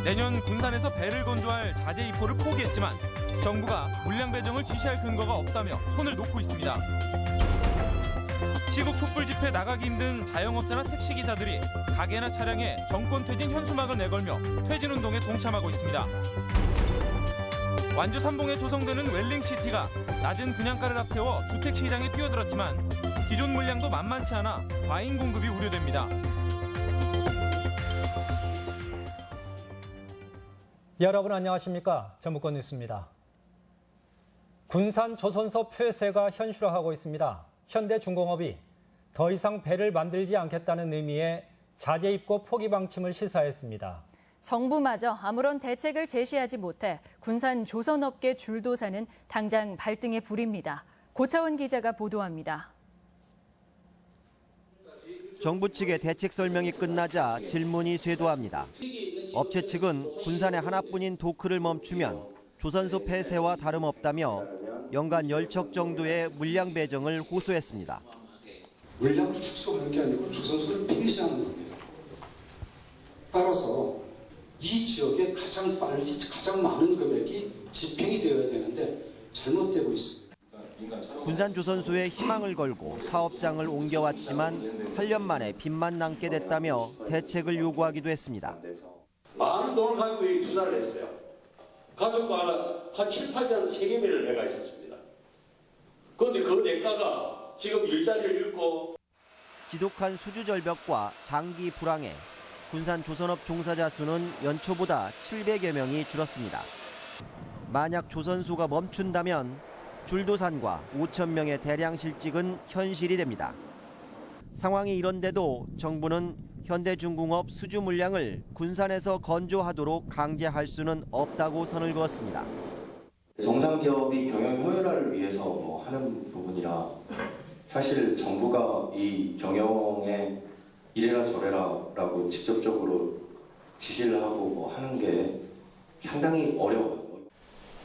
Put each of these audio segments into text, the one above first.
내년 군산에서 배를 건조할 자재 입고를 포기했지만 정부가 물량 배정을 지시할 근거가 없다며 손을 놓고 있습니다. 시국 촛불 집회 나가기 힘든 자영업자나 택시기사들이 가게나 차량에 정권 퇴진 현수막을 내걸며 퇴진운동에 동참하고 있습니다. 완주 삼봉에 조성되는 웰링시티가 낮은 분양가를 앞세워 주택시장에 뛰어들었지만 기존 물량도 만만치 않아 과잉 공급이 우려됩니다. 여러분 안녕하십니까? 전북권 뉴스입니다. 군산 조선소 폐쇄가 현실화하고 있습니다. 현대중공업이 더 이상 배를 만들지 않겠다는 의미의 자재 입고 포기 방침을 시사했습니다. 정부마저 아무런 대책을 제시하지 못해 군산 조선업계 줄도사는 당장 발등에 불입니다. 고차원 기자가 보도합니다. 정부 측의 대책 설명이 끝나자 질문이 쇄도합니다. 업체 측은 군산에 하나뿐인 도크를 멈추면 조선소 폐쇄와 다름없다며 연간 10척 정도의 물량 배정을 호소했습니다. 물량을 축소하는 게 아니고 조선소를 폐쇄하는 겁니다. 따라서 이 지역에 가장 빨리 가장 많은 금액이 집행이 되어야 되는데 잘못되고 있습니다. 군산 조선소에 희망을 걸고 사업장을 옮겨왔지만 8년 만에 빚만 남게 됐다며 대책을 요구하기도 했습니다. 많은 돈을 가지고 여기 투자를 했어요. 가족과 한 7, 8년 세계비를 해가 있었습니다. 그런데 그 대가가 지금 일자리를 잃고 지독한 수주 절벽과 장기 불황에 군산 조선업 종사자 수는 연초보다 700여 명이 줄었습니다. 만약 조선소가 멈춘다면 줄도산과 5천 명의 대량 실직은 현실이 됩니다. 상황이 이런데도 정부는 현대중공업 수주 물량을 군산에서 건조하도록 강제할 수는 없다고 선을 그었습니다. 정상 기업이 경영 효율화를 위해서 하는 부분이라 사실 정부가 이 경영에 이래라 저래라라고 직접적으로 지시를 하고 하는 게 상당히 어려워요.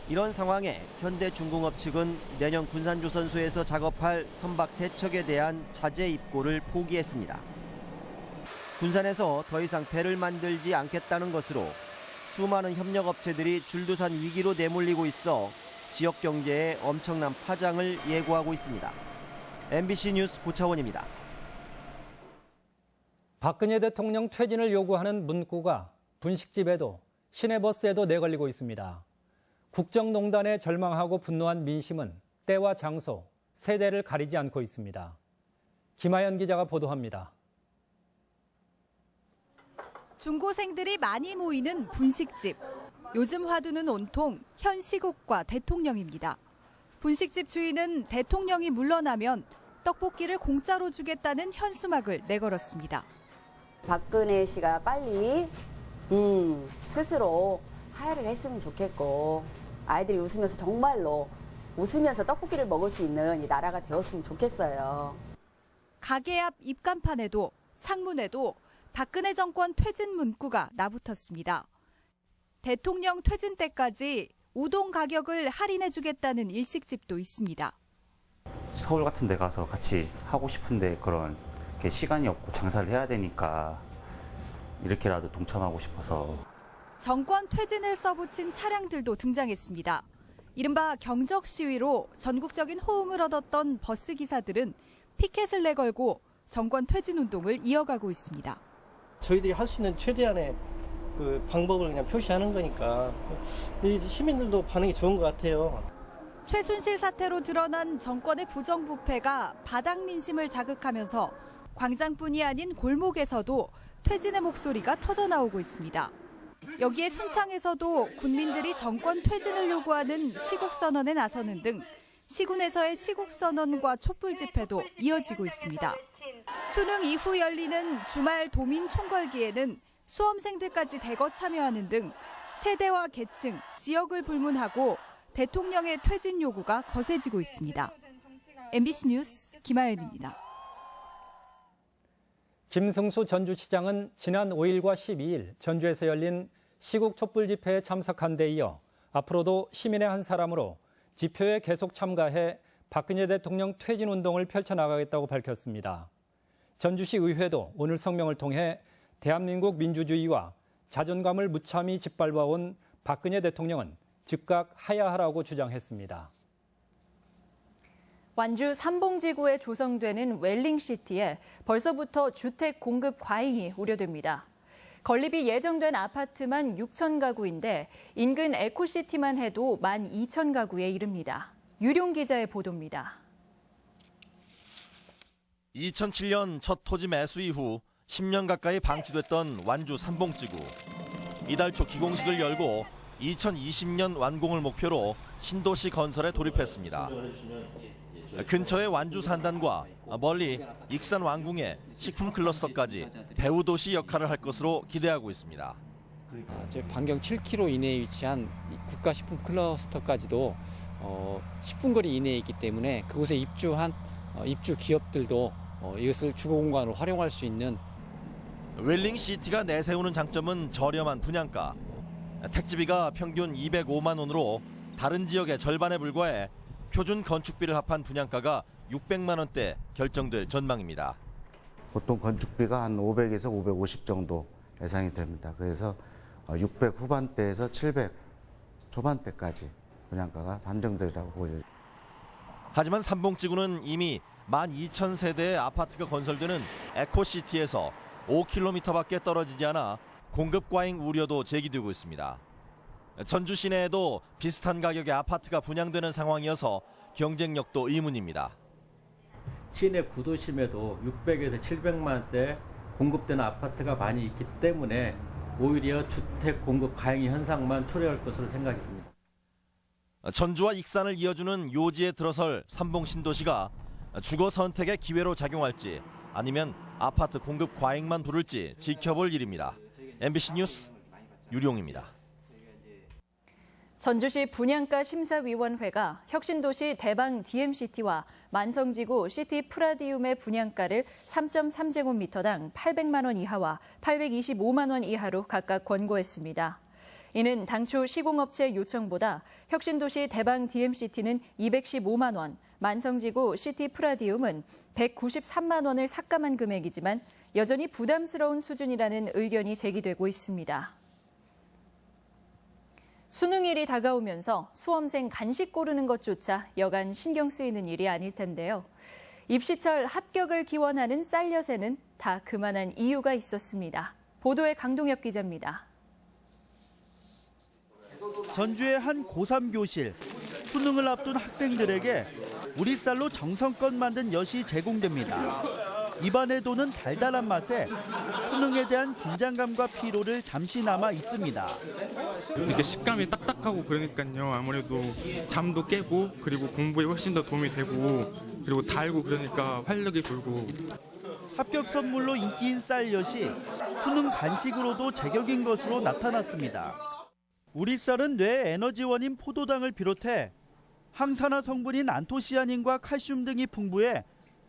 이런 상황에 현대중공업 측은 내년 군산조선소에서 작업할 선박 3척에 대한 자재 입고를 포기했습니다. 군산에서 더 이상 배를 만들지 않겠다는 것으로 수많은 협력업체들이 줄도산 위기로 내몰리고 있어 지역 경제에 엄청난 파장을 예고하고 있습니다. MBC 뉴스 고차원입니다. 박근혜 대통령 퇴진을 요구하는 문구가 분식집에도 시내버스에도 내걸리고 있습니다. 국정농단에 절망하고 분노한 민심은 때와 장소, 세대를 가리지 않고 있습니다. 김하연 기자가 보도합니다. 중고생들이 많이 모이는 분식집. 요즘 화두는 온통 현 시국과 대통령입니다. 분식집 주인은 대통령이 물러나면 떡볶이를 공짜로 주겠다는 현수막을 내걸었습니다. 박근혜 씨가 빨리 스스로 하야를 했으면 좋겠고 아이들이 웃으면서 정말로 웃으면서 떡볶이를 먹을 수 있는 이 나라가 되었으면 좋겠어요. 가게 앞 입간판에도 창문에도 박근혜 정권 퇴진 문구가 나붙었습니다. 대통령 퇴진 때까지 우동 가격을 할인해주겠다는 일식집도 있습니다. 서울 같은 데 가서 같이 하고 싶은데 그런 시간이 없고 장사를 해야 되니까 이렇게라도 동참하고 싶어서. 정권 퇴진을 써붙인 차량들도 등장했습니다. 이른바 경적 시위로 전국적인 호응을 얻었던 버스 기사들은 피켓을 내걸고 정권 퇴진 운동을 이어가고 있습니다. 저희들이 할 수 있는 최대한의 그 방법을 그냥 표시하는 거니까 이 시민들도 반응이 좋은 것 같아요. 최순실 사태로 드러난 정권의 부정부패가 바닥 민심을 자극하면서 광장뿐이 아닌 골목에서도 퇴진의 목소리가 터져나오고 있습니다. 여기에 순창에서도 군민들이 정권 퇴진을 요구하는 시국선언에 나서는 등 시군에서의 시국선언과 촛불 집회도 이어지고 있습니다. 수능 이후 열리는 주말 도민 총궐기에는 수험생들까지 대거 참여하는 등 세대와 계층, 지역을 불문하고 대통령의 퇴진 요구가 거세지고 있습니다. MBC 뉴스 김하연입니다. 김승수 전주시장은 지난 5일과 12일 전주에서 열린 시국 촛불 집회에 참석한 데 이어 앞으로도 시민의 한 사람으로 집회에 계속 참가해 박근혜 대통령 퇴진 운동을 펼쳐나가겠다고 밝혔습니다. 전주시 의회도 오늘 성명을 통해 대한민국 민주주의와 자존감을 무참히 짓밟아온 박근혜 대통령은 즉각 하야하라고 주장했습니다. 완주 삼봉지구에 조성되는 웰링시티에 벌써부터 주택 공급 과잉이 우려됩니다. 건립이 예정된 아파트만 6천 가구인데 인근 에코시티만 해도 12,000가구에 이릅니다. 유룡 기자의 보도입니다. 2007년 첫 토지 매수 이후 10년 가까이 방치됐던 완주 삼봉지구. 이달 초 기공식을 열고 2020년 완공을 목표로 신도시 건설에 돌입했습니다. 근처의 완주 산단과 멀리 익산 왕궁의 식품 클러스터까지 배후도시 역할을 할 것으로 기대하고 있습니다. 반경 7km 이내에 위치한 국가식품 클러스터까지도 10분 거리 이내에 있기 때문에 그곳에 입주한 입주 기업들도 이것을 주거 공간으로 활용할 수 있는. 웰링시티가 내세우는 장점은 저렴한 분양가. 택지비가 평균 205만 원으로 다른 지역의 절반에 불과해 표준 건축비를 합한 분양가가 600만 원대 결정될 전망입니다. 보통 건축비가 한 500에서 550 정도 예상이 됩니다. 그래서 600 후반대에서 700 초반대까지 분양가가 산정되리라고 보여요. 하지만 삼봉지구는 이미 12,000세대의 아파트가 건설되는 에코시티에서 5km밖에 떨어지지 않아 공급 과잉 우려도 제기되고 있습니다. 전주 시내에도 비슷한 가격의 아파트가 분양되는 상황이어서 경쟁력도 의문입니다. 시내 구도심에도 600에서 700만 원대 공급되는 아파트가 많이 있기 때문에 오히려 주택 공급 과잉 현상만 초래할 것으로 생각이 듭니다. 전주와 익산을 이어주는 요지에 들어설 삼봉 신도시가 주거 선택의 기회로 작용할지 아니면 아파트 공급 과잉만 부를지 지켜볼 일입니다. MBC 뉴스 유룡입니다. 전주시 분양가 심사위원회가 혁신도시 대방 DMCT와 만성지구 시티 프라디움의 분양가를 3.3제곱미터당 800만 원 이하와 825만 원 이하로 각각 권고했습니다. 이는 당초 시공업체 요청보다 혁신도시 대방 DMCT는 215만 원, 만성지구 시티 프라디움은 193만 원을 삭감한 금액이지만 여전히 부담스러운 수준이라는 의견이 제기되고 있습니다. 수능일이 다가오면서 수험생 간식 고르는 것조차 여간 신경 쓰이는 일이 아닐 텐데요. 입시철 합격을 기원하는 쌀엿에는 다 그만한 이유가 있었습니다. 보도에 강동엽 기자입니다. 전주의 한 고3 교실, 수능을 앞둔 학생들에게 우리 쌀로 정성껏 만든 엿이 제공됩니다. 입안에 도는 달달한 맛에 수능에 대한 긴장감과 피로를 잠시나마 잊습니다. 이렇게 식감이 딱딱하고 그러니까요. 아무래도 잠도 깨고 그리고 공부에 훨씬 더 도움이 되고 그리고 달고 그러니까 활력이 돌고. 합격 선물로 인기인 쌀엿이 수능 간식으로도 제격인 것으로 나타났습니다. 우리 쌀은 뇌 에너지원인 포도당을 비롯해 항산화 성분인 안토시아닌과 칼슘 등이 풍부해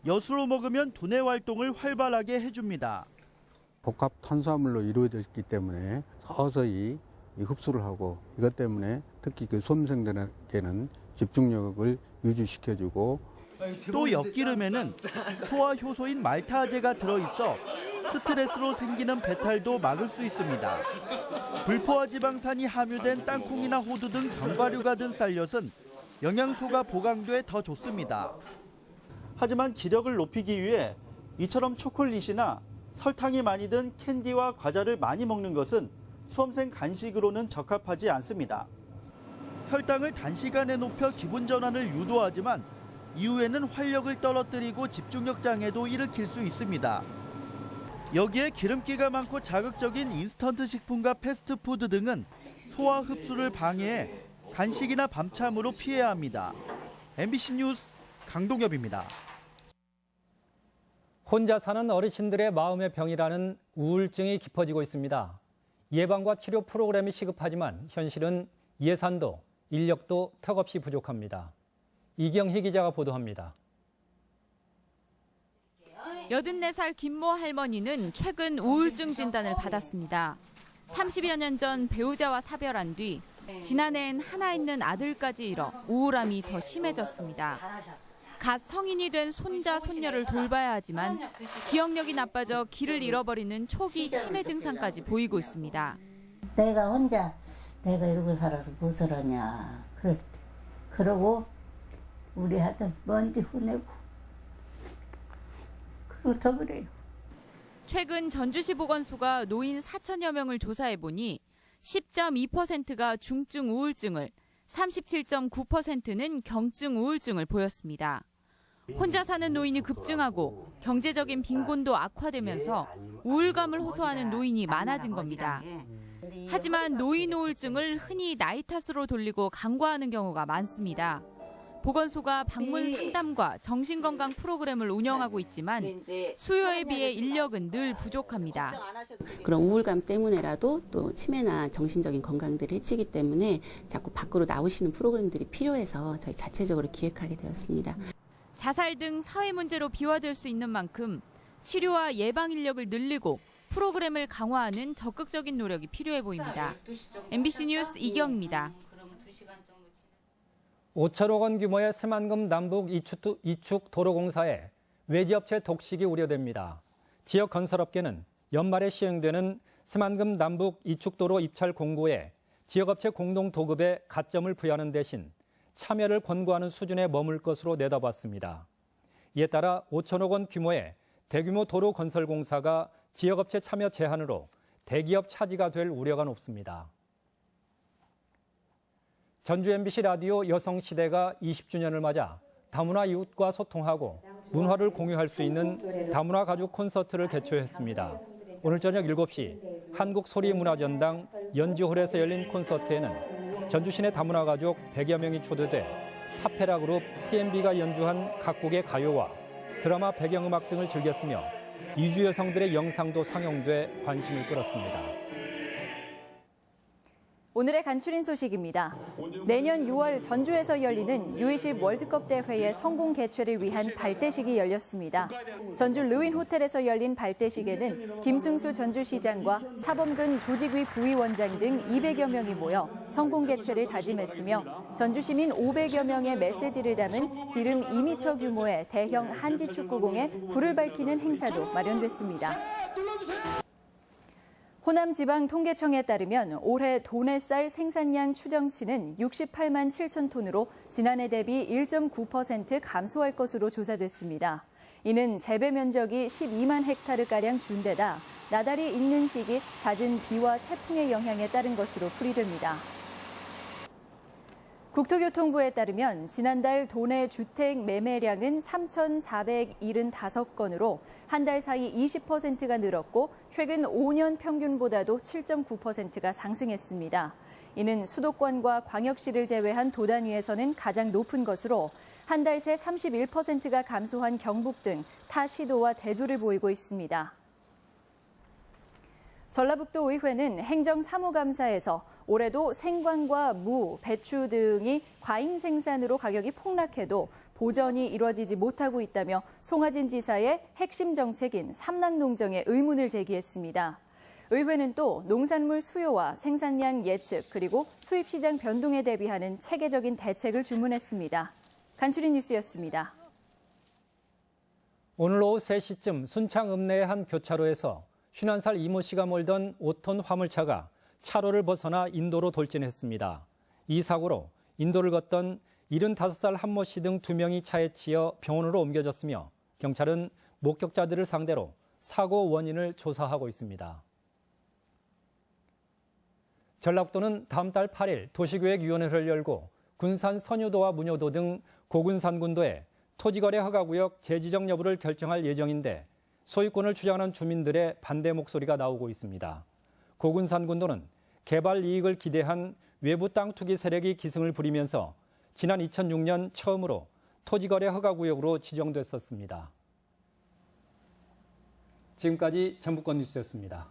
엿으로 먹으면 두뇌 활동을 활발하게 해줍니다. 복합 탄수화물로 이루어져 있기 때문에 서서히 흡수를 하고 이것 때문에 특히 그 수험생들에게는 집중력을 유지시켜주고 또 엿기름에는 소화 효소인 말타아제가 들어있어 스트레스로 생기는 배탈도 막을 수 있습니다. 불포화 지방산이 함유된 땅콩이나 호두 등 견과류가 든 쌀엿은 영양소가 보강돼 더 좋습니다. 하지만 기력을 높이기 위해 이처럼 초콜릿이나 설탕이 많이 든 캔디와 과자를 많이 먹는 것은 수험생 간식으로는 적합하지 않습니다. 혈당을 단시간에 높여 기분 전환을 유도하지만 이후에는 활력을 떨어뜨리고 집중력 장애도 일으킬 수 있습니다. 여기에 기름기가 많고 자극적인 인스턴트 식품과 패스트푸드 등은 소화 흡수를 방해해 간식이나 밤참으로 피해야 합니다. MBC 뉴스 강동엽입니다. 혼자 사는 어르신들의 마음의 병이라는 우울증이 깊어지고 있습니다. 예방과 치료 프로그램이 시급하지만 현실은 예산도 인력도 턱없이 부족합니다. 이경희 기자가 보도합니다. 84살 김모 할머니는 최근 우울증 진단을 받았습니다. 30여 년 전 배우자와 사별한 뒤 지난해엔 하나 있는 아들까지 잃어 우울함이 더 심해졌습니다. 갓 성인이 된 손자, 손녀를 돌봐야 하지만 기억력이 나빠져 길을 잃어버리는 초기 치매 증상까지 보이고 있습니다. 내가 혼자 내가 이러고 살아서 무엇을 하냐 그럴 때. 그러고 우리 아들 먼지 후내고 그러고 더 그래요. 최근 전주시 보건소가 노인 4천여 명을 조사해보니 10.2%가 중증 우울증을, 37.9%는 경증 우울증을 보였습니다. 혼자 사는 노인이 급증하고 경제적인 빈곤도 악화되면서 우울감을 호소하는 노인이 많아진 겁니다. 하지만 노인 우울증을 흔히 나이 탓으로 돌리고 간과하는 경우가 많습니다. 보건소가 방문 상담과 정신건강 프로그램을 운영하고 있지만 수요에 비해 인력은 늘 부족합니다. 그런 우울감 때문에라도 또 치매나 정신적인 건강들을 해치기 때문에 자꾸 밖으로 나오시는 프로그램들이 필요해서 저희 자체적으로 기획하게 되었습니다. 자살 등 사회 문제로 비화될 수 있는 만큼 치료와 예방 인력을 늘리고 프로그램을 강화하는 적극적인 노력이 필요해 보입니다. MBC 뉴스 이경입니다. 5천억 원 규모의 새만금 남북 이축 도로공사에 외지업체 독식이 우려됩니다. 지역 건설업계는 연말에 시행되는 새만금 남북 이축도로 입찰 공고에 지역업체 공동 도급에 가점을 부여하는 대신 참여를 권고하는 수준에 머물 것으로 내다봤습니다. 이에 따라 5천억 원 규모의 대규모 도로 건설 공사가 지역업체 참여 제한으로 대기업 차지가 될 우려가 높습니다. 전주 MBC 라디오 여성시대가 20주년을 맞아 다문화 이웃과 소통하고 문화를 공유할 수 있는 다문화 가족 콘서트를 개최했습니다. 오늘 저녁 7시 한국소리문화전당 연주홀에서 열린 콘서트에는 전주 시내 다문화 가족 100여 명이 초대돼 파페라 그룹 TMB가 연주한 각국의 가요와 드라마 배경음악 등을 즐겼으며 이주 여성들의 영상도 상영돼 관심을 끌었습니다. 오늘의 간추린 소식입니다. 내년 6월 전주에서 열리는 U20 월드컵 대회의 성공 개최를 위한 발대식이 열렸습니다. 전주 르윈 호텔에서 열린 발대식에는 김승수 전주시장과 차범근 조직위 부위원장 등 200여 명이 모여 성공 개최를 다짐했으며 전주 시민 500여 명의 메시지를 담은 지름 2m 규모의 대형 한지 축구공에 불을 밝히는 행사도 마련됐습니다. 호남지방통계청에 따르면 올해 도내 쌀 생산량 추정치는 68만 7천 톤으로 지난해 대비 1.9% 감소할 것으로 조사됐습니다. 이는 재배 면적이 12만 헥타르가량 준 데다 나달이 있는 시기 잦은 비와 태풍의 영향에 따른 것으로 풀이됩니다. 국토교통부에 따르면 지난달 도내 주택 매매량은 3,475건으로 한 달 사이 20%가 늘었고 최근 5년 평균보다도 7.9%가 상승했습니다. 이는 수도권과 광역시를 제외한 도단위에서는 가장 높은 것으로 한 달 새 31%가 감소한 경북 등 타 시도와 대조를 보이고 있습니다. 전라북도 의회는 행정사무감사에서 올해도 생광과 무, 배추 등이 과잉 생산으로 가격이 폭락해도 보전이 이루어지지 못하고 있다며 송하진 지사의 핵심 정책인 삼락농정에 의문을 제기했습니다. 의회는 또 농산물 수요와 생산량 예측 그리고 수입시장 변동에 대비하는 체계적인 대책을 주문했습니다. 간추린 뉴스였습니다. 오늘 오후 3시쯤 순창 읍내의 한 교차로에서 51살 이모 씨가 몰던 5톤 화물차가 차로를 벗어나 인도로 돌진했습니다. 이 사고로 인도를 걷던 75살 한모 씨 등 2명이 차에 치여 병원으로 옮겨졌으며 경찰은 목격자들을 상대로 사고 원인을 조사하고 있습니다. 전라북도는 다음 달 8일 도시계획위원회를 열고 군산 선유도와 문효도 등 고군산군도에 토지거래 허가구역 재지정 여부를 결정할 예정인데 소유권을 주장하는 주민들의 반대 목소리가 나오고 있습니다. 고군산군도는 개발 이익을 기대한 외부 땅 투기 세력이 기승을 부리면서 지난 2006년 처음으로 토지거래 허가구역으로 지정됐었습니다. 지금까지 전북권 뉴스였습니다.